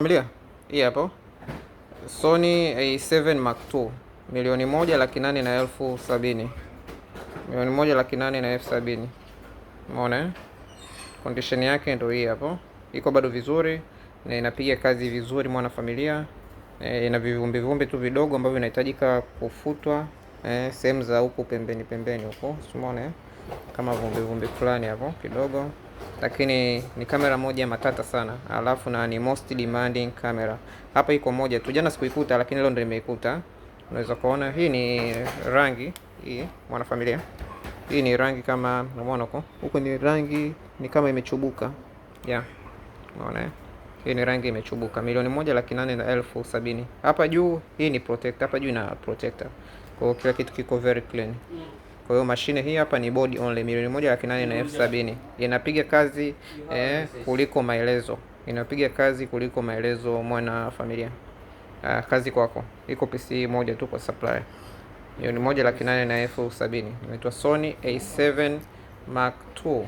Familia hii hapo Sony A7 Mark II, milioni 1,08,70. Milioni 1,08,70. Umeona condition yake ndio hii hapo, iko bado vizuri na inapiga kazi vizuri mwana familia. Ina vivumbi vumbi tu vidogo ambavyo vinahitajika kufutwa sehemu za huku pembeni huko, umeona kama vumbi vumbi fulani hapo kidogo, lakini ni kamera moja matata sana, alafu na ni most demanding camera. Hapa iko moja tu, jana sikuikuta, lakini leo ndio nimeikuta. Unaweza kuona hii ni rangi hii mwanafamilia, hii ni rangi kama unaona huko ni rangi ni kama imechubuka unaona hii ni rangi imechubuka. milioni 1,08,70. Hapa juu hii ni protector, hapa juu ina protector, kwa hiyo kila kitu kiko very clean. Kwa hiyo mashine hii hapa ni body only, milioni 1,08,70. Inapiga kazi kuliko maelezo, inapiga kazi kuliko maelezo mwana familia. Kazi kwako. Iko PC moja tu kwa supply, milioni 1,08,70. Inaitwa Sony A7 Mark II